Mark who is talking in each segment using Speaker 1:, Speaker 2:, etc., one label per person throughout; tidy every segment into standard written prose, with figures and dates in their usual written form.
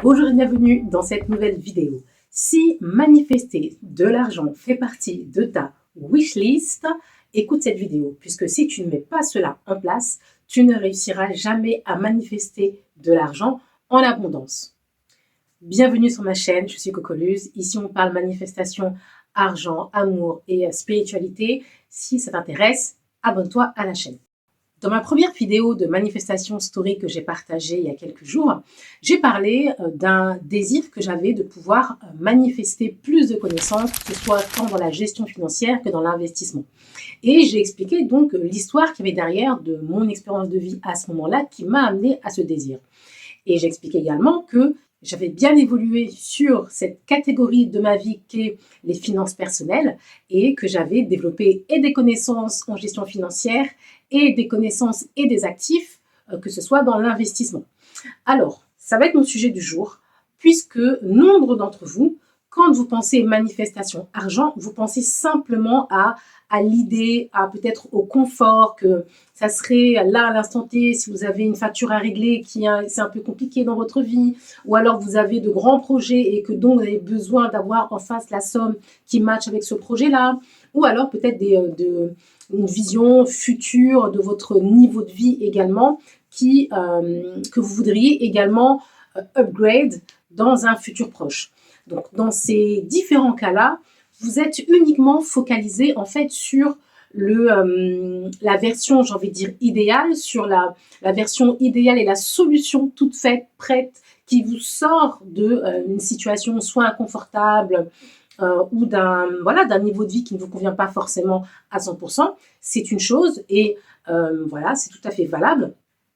Speaker 1: Bonjour et bienvenue dans cette nouvelle vidéo. Si manifester de l'argent fait partie de ta wishlist, écoute cette vidéo, puisque si tu ne mets pas cela en place, tu ne réussiras jamais à manifester de l'argent en abondance. Bienvenue sur ma chaîne, je suis Cocoluse. Ici, on parle manifestation, argent, amour et spiritualité. Si ça t'intéresse, abonne-toi à la chaîne. Dans ma première vidéo de manifestation story que j'ai partagée il y a quelques jours, j'ai parlé d'un désir que j'avais de pouvoir manifester plus de connaissances, que ce soit tant dans la gestion financière que dans l'investissement. Et j'ai expliqué donc l'histoire qu'il y avait derrière de mon expérience de vie à ce moment-là qui m'a amené à ce désir. Et j'expliquais également que j'avais bien évolué sur cette catégorie de ma vie qu'est les finances personnelles et que j'avais développé et des connaissances en gestion financière et des connaissances et des actifs, que ce soit dans l'investissement. Alors, ça va être mon sujet du jour, puisque nombre d'entre vous, quand vous pensez manifestation argent, vous pensez simplement à l'idée, à peut-être au confort, que ça serait là à l'instant T, si vous avez une facture à régler c'est un peu compliqué dans votre vie, ou alors vous avez de grands projets et que donc vous avez besoin d'avoir en face la somme qui matche avec ce projet-là, ou alors peut-être une vision future de votre niveau de vie également, que vous voudriez également upgrade dans un futur proche. Donc, dans ces différents cas-là, vous êtes uniquement focalisé en fait sur la version, j'ai envie de dire, idéale, sur la version idéale et la solution toute faite, prête, qui vous sort d'une situation soit inconfortable ou d'un niveau de vie qui ne vous convient pas forcément à 100%. C'est une chose et voilà, c'est tout à fait valable.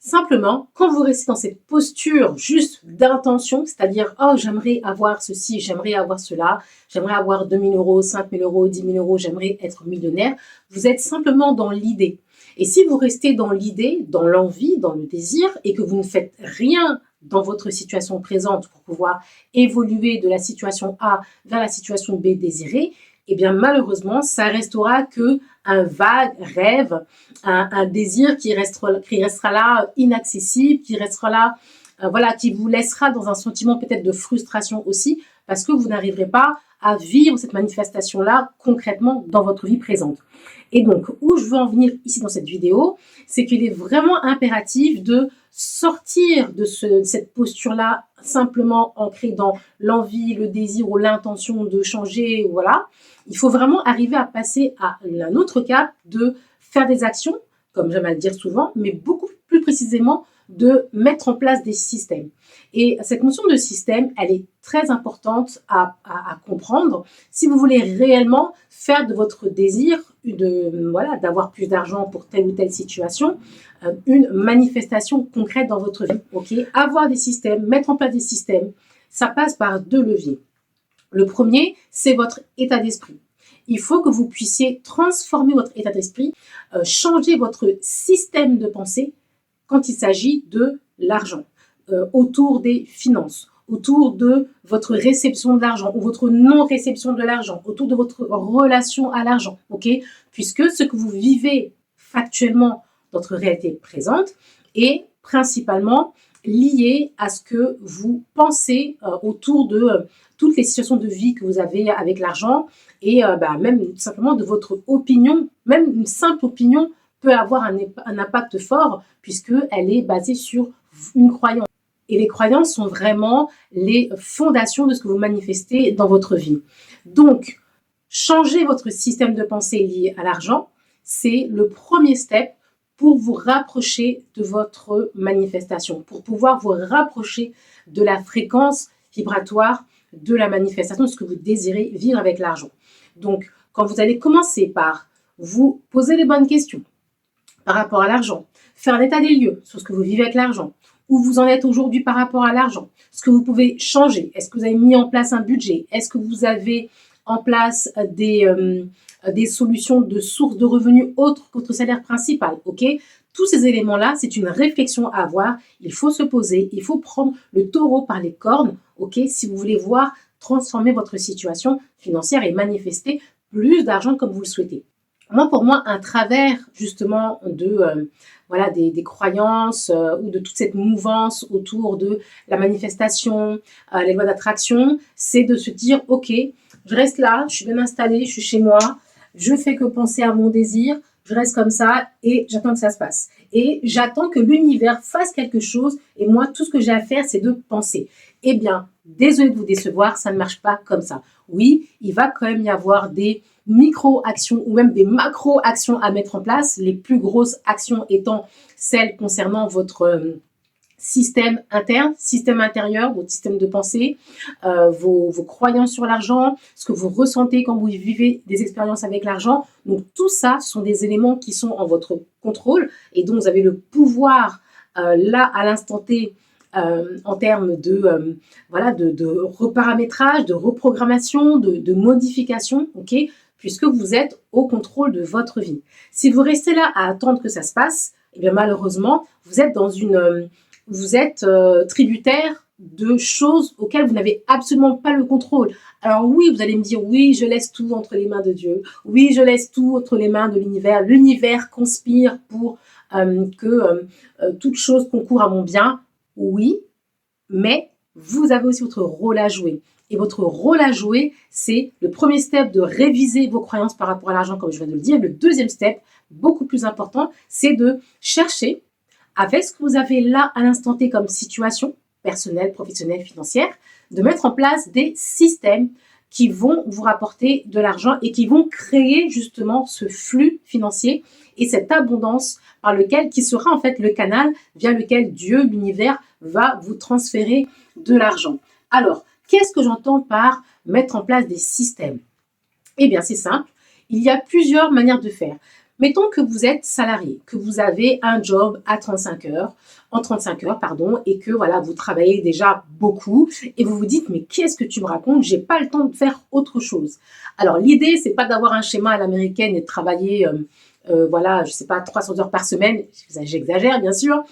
Speaker 1: Simplement, quand vous restez dans cette posture juste d'intention, c'est-à-dire « Oh, j'aimerais avoir ceci, j'aimerais avoir cela, j'aimerais avoir 2 000 euros, 5 000 euros, 10 000 euros, j'aimerais être millionnaire », vous êtes simplement dans l'idée. Et si vous restez dans l'idée, dans l'envie, dans le désir, et que vous ne faites rien dans votre situation présente pour pouvoir évoluer de la situation A vers la situation B désirée, eh bien malheureusement, ça restera qu'un vague rêve, un désir qui restera là inaccessible, qui restera là, qui vous laissera dans un sentiment peut-être de frustration aussi, parce que vous n'arriverez pas à vivre cette manifestation-là concrètement dans votre vie présente. Et donc, où je veux en venir ici dans cette vidéo, c'est qu'il est vraiment impératif de sortir de cette posture-là simplement ancrée dans l'envie, le désir ou l'intention de changer, voilà. Il faut vraiment arriver à passer à un autre cap de faire des actions, comme j'aime à le dire souvent, mais beaucoup plus précisément de mettre en place des systèmes. Et cette notion de système, elle est très importante à comprendre si vous voulez réellement faire de votre désir d'avoir plus d'argent pour telle ou telle situation, une manifestation concrète dans votre vie. Okay, avoir des systèmes, mettre en place des systèmes, ça passe par 2 leviers. Le premier, c'est votre état d'esprit. Il faut que vous puissiez transformer votre état d'esprit, changer votre système de pensée quand il s'agit de l'argent, autour des finances, autour de votre réception de l'argent ou votre non-réception de l'argent, autour de votre relation à l'argent, okay? Puisque ce que vous vivez factuellement dans votre réalité présente est principalement lié à ce que vous pensez autour de toutes les situations de vie que vous avez avec l'argent et même tout simplement de votre opinion, même une simple opinion peut avoir un impact fort puisqu'elle est basée sur une croyance. Et les croyances sont vraiment les fondations de ce que vous manifestez dans votre vie. Donc, changer votre système de pensée lié à l'argent, c'est le premier step pour vous rapprocher de votre manifestation, pour pouvoir vous rapprocher de la fréquence vibratoire de la manifestation, de ce que vous désirez vivre avec l'argent. Donc, quand vous allez commencer par vous poser les bonnes questions par rapport à l'argent, faire un état des lieux sur ce que vous vivez avec l'argent, où vous en êtes aujourd'hui par rapport à l'argent, ce que vous pouvez changer, est-ce que vous avez mis en place un budget, est-ce que vous avez en place des solutions de sources de revenus autres que votre salaire principal, ok? Tous ces éléments-là, c'est une réflexion à avoir. Il faut se poser, il faut prendre le taureau par les cornes, ok? Si vous voulez voir transformer votre situation financière et manifester plus d'argent comme vous le souhaitez. Pour moi, un travers justement de voilà, des croyances ou de toute cette mouvance autour de la manifestation, les lois d'attraction, c'est de se dire, ok, je reste là, je suis bien installée, je suis chez moi, je fais que penser à mon désir, je reste comme ça et j'attends que ça se passe. Et j'attends que l'univers fasse quelque chose et moi, tout ce que j'ai à faire, c'est de penser. Eh bien, désolé de vous décevoir, ça ne marche pas comme ça. Oui, il va quand même y avoir des micro-actions ou même des macro-actions à mettre en place, les plus grosses actions étant celles concernant votre système interne, système intérieur, votre système de pensée, vos croyances sur l'argent, ce que vous ressentez quand vous vivez des expériences avec l'argent. Donc tout ça sont des éléments qui sont en votre contrôle et dont vous avez le pouvoir là à l'instant T en termes de, voilà, de reparamétrage, de reprogrammation, de modification, ok, puisque vous êtes au contrôle de votre vie. Si vous restez là à attendre que ça se passe, eh bien malheureusement, vous êtes dans une, vous êtes tributaire de choses auxquelles vous n'avez absolument pas le contrôle. Alors oui, vous allez me dire, oui, je laisse tout entre les mains de Dieu. Oui, je laisse tout entre les mains de l'univers. L'univers conspire pour que toute chose concourt à mon bien. Oui, mais vous avez aussi votre rôle à jouer. Et votre rôle à jouer, c'est le premier step de réviser vos croyances par rapport à l'argent, comme je viens de le dire. Le deuxième step, beaucoup plus important, c'est de chercher, avec ce que vous avez là à l'instant T comme situation, personnelle, professionnelle, financière, de mettre en place des systèmes qui vont vous rapporter de l'argent et qui vont créer justement ce flux financier et cette abondance par lequel, qui sera en fait le canal via lequel Dieu, l'univers, va vous transférer de l'argent. Alors, qu'est-ce que j'entends par mettre en place des systèmes? Eh bien, c'est simple. Il y a plusieurs manières de faire. Mettons que vous êtes salarié, que vous avez un job à 35 heures, en 35 heures, pardon, et que voilà, vous travaillez déjà beaucoup et vous vous dites, mais qu'est-ce que tu me racontes? J'ai pas le temps de faire autre chose. Alors, l'idée, c'est pas d'avoir un schéma à l'américaine et de travailler, voilà, je sais pas, 300 heures par semaine. J'exagère, bien sûr,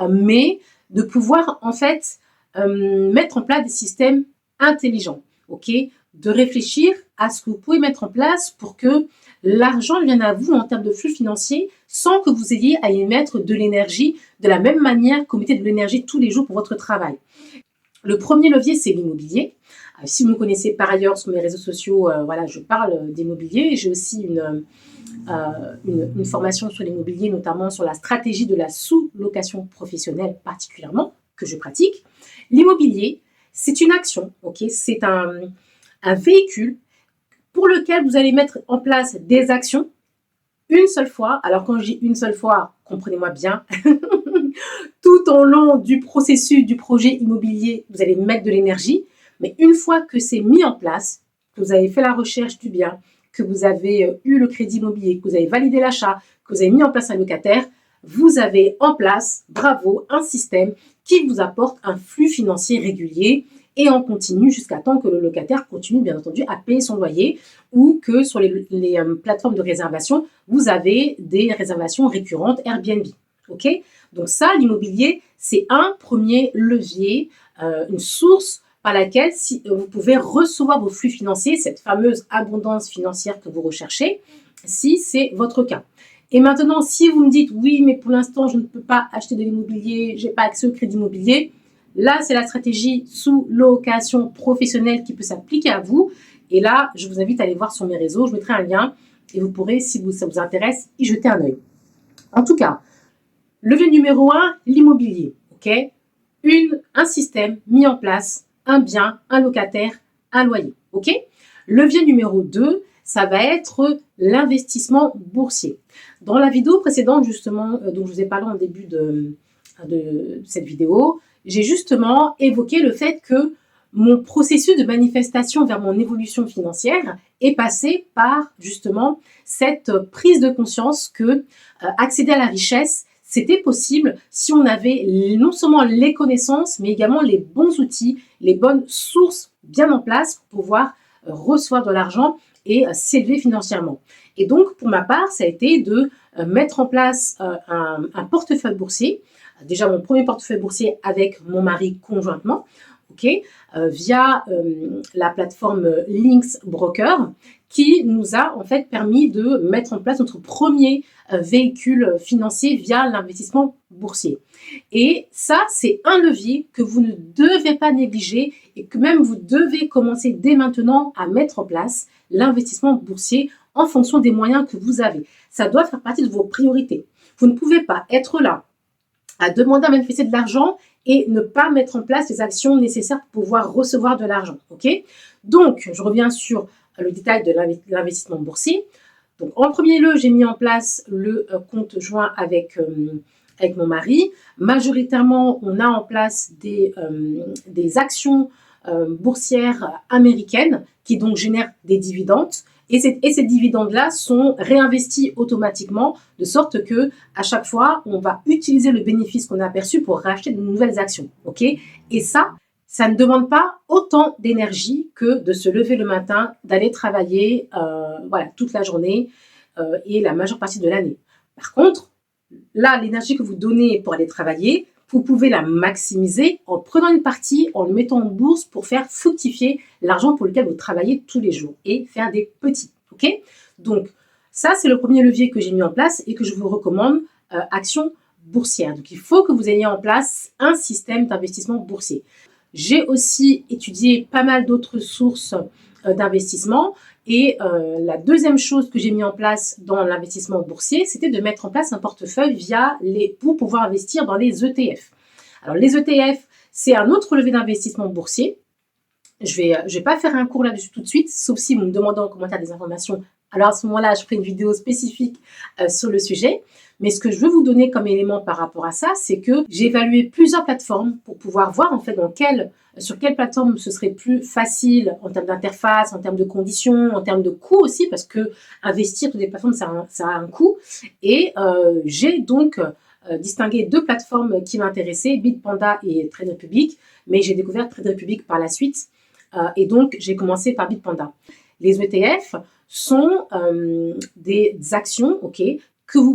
Speaker 1: mais de pouvoir, en fait, mettre en place des systèmes intelligents, ok? De réfléchir à ce que vous pouvez mettre en place pour que l'argent vienne à vous en termes de flux financiers sans que vous ayez à y mettre de l'énergie de la même manière que vous mettez de l'énergie tous les jours pour votre travail. Le premier levier, c'est l'immobilier. Si vous me connaissez par ailleurs sur mes réseaux sociaux, voilà, je parle d'immobilier. J'ai aussi une formation sur l'immobilier, notamment sur la stratégie de la sous-location professionnelle particulièrement, que je pratique. L'immobilier, c'est une action, ok, c'est un véhicule pour lequel vous allez mettre en place des actions une seule fois. Alors quand je dis une seule fois, comprenez-moi bien, tout au long du processus du projet immobilier, vous allez mettre de l'énergie, mais une fois que c'est mis en place, que vous avez fait la recherche du bien, que vous avez eu le crédit immobilier, que vous avez validé l'achat, que vous avez mis en place un locataire, vous avez en place, bravo, un système qui vous apporte un flux financier régulier et en continu jusqu'à temps que le locataire continue bien entendu à payer son loyer ou que sur les plateformes de réservation, vous avez des réservations récurrentes Airbnb. Ok? Donc ça, l'immobilier, c'est un premier levier, une source par laquelle vous pouvez recevoir vos flux financiers, cette fameuse abondance financière que vous recherchez, si c'est votre cas. Et maintenant, si vous me dites, oui, mais pour l'instant, je ne peux pas acheter de l'immobilier, je n'ai pas accès au crédit immobilier, là, c'est la stratégie sous-location professionnelle qui peut s'appliquer à vous. Et là, je vous invite à aller voir sur mes réseaux, je mettrai un lien et vous pourrez, si ça vous intéresse, y jeter un œil. En tout cas, levier numéro 1, l'immobilier. Okay, un système mis en place, un bien, un locataire, un loyer. Okay, levier numéro 2, ça va être l'investissement boursier. Dans la vidéo précédente, justement, dont je vous ai parlé en début de cette vidéo, j'ai justement évoqué le fait que mon processus de manifestation vers mon évolution financière est passé par justement cette prise de conscience que accéder à la richesse, c'était possible si on avait non seulement les connaissances, mais également les bons outils, les bonnes sources bien en place pour pouvoir recevoir de l'argent et s'élever financièrement. Et donc, pour ma part, ça a été de mettre en place un portefeuille boursier. Déjà, mon premier portefeuille boursier avec mon mari conjointement, via la plateforme Lynx Broker, qui nous a en fait permis de mettre en place notre premier véhicule financier via l'investissement boursier. Et ça, c'est un levier que vous ne devez pas négliger et que même vous devez commencer dès maintenant à mettre en place l'investissement boursier en fonction des moyens que vous avez. Ça doit faire partie de vos priorités. Vous ne pouvez pas être là à demander à manifester de l'argent et ne pas mettre en place les actions nécessaires pour pouvoir recevoir de l'argent. Ok? Donc, je reviens sur le détail de l'investissement boursier. Donc, en premier lieu, j'ai mis en place le compte joint avec mon mari. Majoritairement, on a en place des actions boursières américaines qui donc génèrent des dividendes. Et ces dividendes-là sont réinvestis automatiquement, de sorte que à chaque fois, on va utiliser le bénéfice qu'on a perçu pour racheter de nouvelles actions. Ok? Et ça ne demande pas autant d'énergie que de se lever le matin, d'aller travailler voilà, toute la journée et la majeure partie de l'année. Par contre, là, l'énergie que vous donnez pour aller travailler, vous pouvez la maximiser en prenant une partie, en le mettant en bourse pour faire fructifier l'argent pour lequel vous travaillez tous les jours et faire des petits. Ok? Donc, ça, c'est le premier levier que j'ai mis en place et que je vous recommande, action boursière. Donc, il faut que vous ayez en place un système d'investissement boursier. J'ai aussi étudié pas mal d'autres sources d'investissement. Et la deuxième chose que j'ai mis en place dans l'investissement boursier, c'était de mettre en place un portefeuille pour pouvoir investir dans les ETF. Alors, les ETF, c'est un autre levier d'investissement boursier. Je vais pas faire un cours là-dessus tout de suite, sauf si vous me demandez en commentaire des informations. Alors, à ce moment-là, je ferai une vidéo spécifique sur le sujet. Mais ce que je veux vous donner comme élément par rapport à ça, c'est que j'ai évalué plusieurs plateformes pour pouvoir voir en fait sur quelle plateforme ce serait plus facile en termes d'interface, en termes de conditions, en termes de coûts aussi, parce que investir sur des plateformes, ça a un coût. Et j'ai donc distingué deux plateformes qui m'intéressaient, Bitpanda et Trade Republic, mais j'ai découvert Trade Republic par la suite. Et donc, j'ai commencé par Bitpanda. Les ETF sont des actions, ok,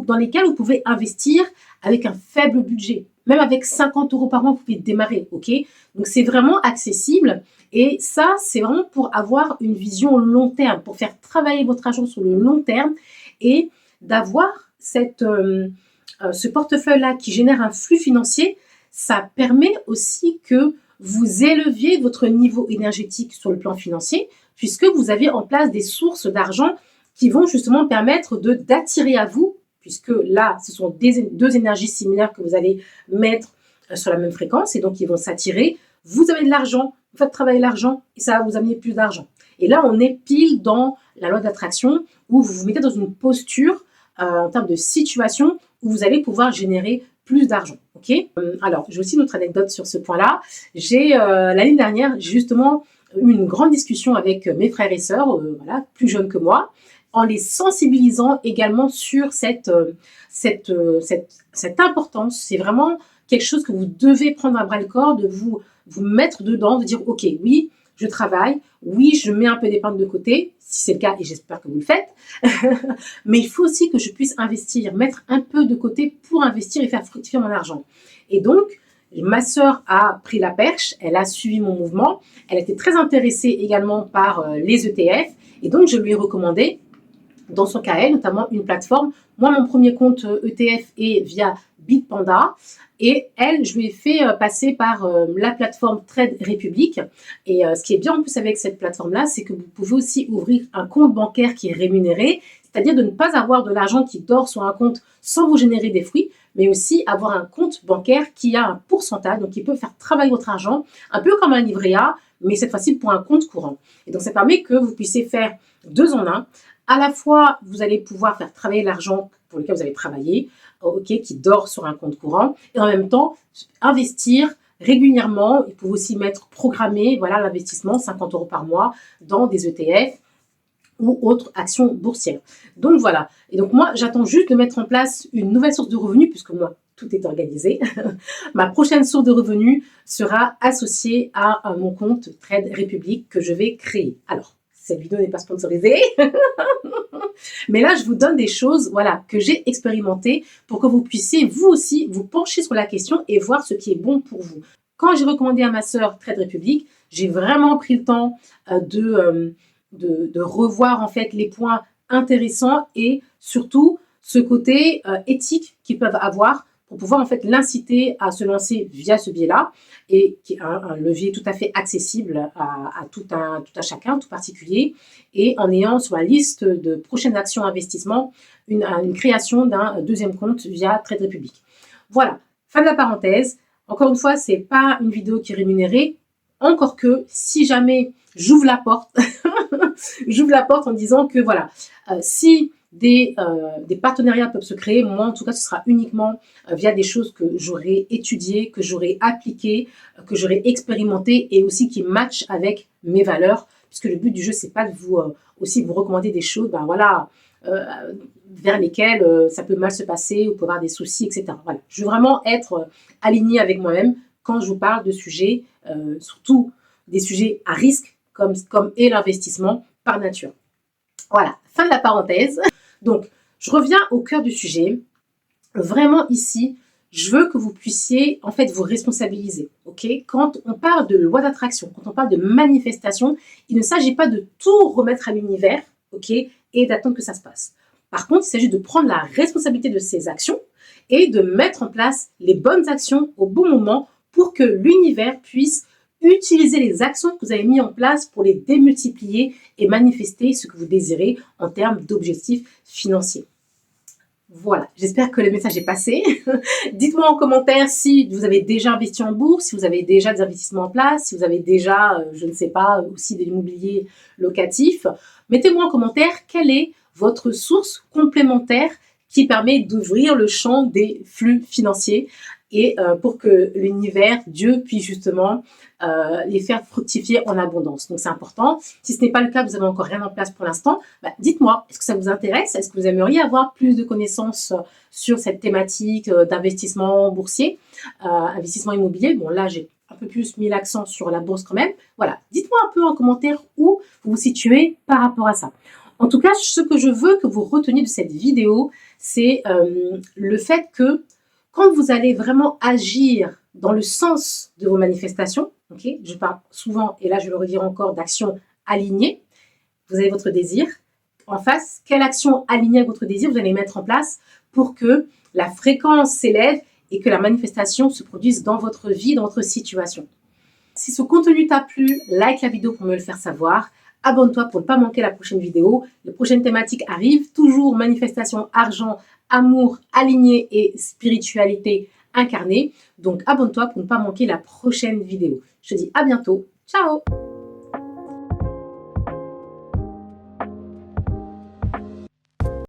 Speaker 1: dans lesquelles vous pouvez investir avec un faible budget. Même avec 50 € par mois, vous pouvez démarrer, ok? Donc, c'est vraiment accessible. Et ça, c'est vraiment pour avoir une vision long terme, pour faire travailler votre argent sur le long terme et d'avoir ce portefeuille-là qui génère un flux financier. Ça permet aussi que vous éleviez votre niveau énergétique sur le plan financier, puisque vous avez en place des sources d'argent qui vont justement permettre d'attirer à vous, puisque là, ce sont deux énergies similaires que vous allez mettre sur la même fréquence, et donc ils vont s'attirer. Vous avez de l'argent, vous faites travailler l'argent, et ça va vous amener plus d'argent. Et là, on est pile dans la loi d'attraction, où vous vous mettez dans une posture, en termes de situation, où vous allez pouvoir générer plus d'argent. Ok? Alors, j'ai aussi une autre anecdote sur ce point-là. L'année dernière, j'ai justement eu une grande discussion avec mes frères et sœurs, voilà, plus jeunes que moi, en les sensibilisant également sur cette importance. C'est vraiment quelque chose que vous devez prendre à bras-le-corps, de vous mettre dedans, de dire « Ok, oui, je travaille, oui, je mets un peu d'épargne de côté, si c'est le cas, et j'espère que vous le faites, mais il faut aussi que je puisse investir, mettre un peu de côté pour investir et faire fructifier mon argent. » Et donc, ma sœur a pris la perche, elle a suivi mon mouvement, elle était très intéressée également par les ETF, et donc je lui ai recommandé, dans son cas, elle, notamment une plateforme. Moi, mon premier compte ETF est via Bitpanda. Et elle, je lui ai fait passer par la plateforme Trade Republic. Et ce qui est bien en plus avec cette plateforme-là, c'est que vous pouvez aussi ouvrir un compte bancaire qui est rémunéré, c'est-à-dire de ne pas avoir de l'argent qui dort sur un compte sans vous générer des fruits, mais aussi avoir un compte bancaire qui a un pourcentage, donc qui peut faire travailler votre argent, un peu comme un livret A, mais cette fois-ci pour un compte courant. Et donc, ça permet que vous puissiez faire 2 en 1. À la fois, vous allez pouvoir faire travailler l'argent pour lequel vous avez travaillé, ok, qui dort sur un compte courant, et en même temps, investir régulièrement. Vous pouvez aussi programmer voilà, l'investissement, 50 € par mois, dans des ETF ou autres actions boursières. Donc voilà. Et donc moi, j'attends juste de mettre en place une nouvelle source de revenus, puisque moi, tout est organisé. Ma prochaine source de revenus sera associée à mon compte Trade Republic que je vais créer. Alors, cette vidéo n'est pas sponsorisée, mais là, je vous donne des choses voilà, que j'ai expérimentées pour que vous puissiez, vous aussi, vous pencher sur la question et voir ce qui est bon pour vous. Quand j'ai recommandé à ma sœur Trade Republic, j'ai vraiment pris le temps de revoir en fait les points intéressants et surtout ce côté éthique qu'ils peuvent avoir pour pouvoir en fait l'inciter à se lancer via ce biais-là et qui est un levier tout à fait accessible à tout un chacun, tout particulier, et en ayant sur la liste de prochaines actions investissement une création d'un deuxième compte via Trade Republic. Voilà, fin de la parenthèse. Encore une fois, c'est pas une vidéo qui est rémunérée, encore que si jamais j'ouvre la porte, j'ouvre la porte en disant que voilà, si des partenariats peuvent se créer, moi en tout cas ce sera uniquement via des choses que j'aurai étudiées, que j'aurai appliquées, que j'aurai expérimentées et aussi qui matchent avec mes valeurs, puisque le but du jeu c'est pas de vous aussi vous recommander des choses, ben voilà, vers lesquelles ça peut mal se passer ou peut avoir des soucis, etc. Voilà, je veux vraiment être alignée avec moi-même quand je vous parle de sujets, surtout des sujets à risque comme est l'investissement par nature. Voilà, fin de la parenthèse. Donc, je reviens au cœur du sujet. Vraiment ici, je veux que vous puissiez en fait vous responsabiliser. Ok, quand on parle de loi d'attraction, quand on parle de manifestation, il ne s'agit pas de tout remettre à l'univers, ok, et d'attendre que ça se passe. Par contre, il s'agit de prendre la responsabilité de ces actions et de mettre en place les bonnes actions au bon moment pour que l'univers puisse utiliser les actions que vous avez mises en place pour les démultiplier et manifester ce que vous désirez en termes d'objectifs financiers. Voilà, j'espère que le message est passé. Dites-moi en commentaire si vous avez déjà investi en bourse, si vous avez déjà des investissements en place, si vous avez déjà, je ne sais pas, aussi de l'immobilier locatif. Mettez-moi en commentaire quelle est votre source complémentaire qui permet d'ouvrir le champ des flux financiers et pour que l'univers, Dieu, puisse justement les faire fructifier en abondance. Donc c'est important. Si ce n'est pas le cas, vous n'avez encore rien en place pour l'instant, bah, dites-moi, est-ce que ça vous intéresse? Est-ce que vous aimeriez avoir plus de connaissances sur cette thématique d'investissement boursier, investissement immobilier? Bon, là, j'ai un peu plus mis l'accent sur la bourse quand même. Voilà, dites-moi un peu en commentaire où vous vous situez par rapport à ça. En tout cas, ce que je veux que vous reteniez de cette vidéo, c'est le fait que quand vous allez vraiment agir dans le sens de vos manifestations, okay, je parle souvent, et là je le redire encore, d'actions alignées, vous avez votre désir. En face, quelle action alignée avec votre désir vous allez mettre en place pour que la fréquence s'élève et que la manifestation se produise dans votre vie, dans votre situation. Si ce contenu t'a plu, like la vidéo pour me le faire savoir. Abonne-toi pour ne pas manquer la prochaine vidéo. Les prochaines thématiques arrivent. Toujours manifestation, argent, amour aligné et spiritualité incarnée. Donc abonne-toi pour ne pas manquer la prochaine vidéo. Je te dis à bientôt. Ciao!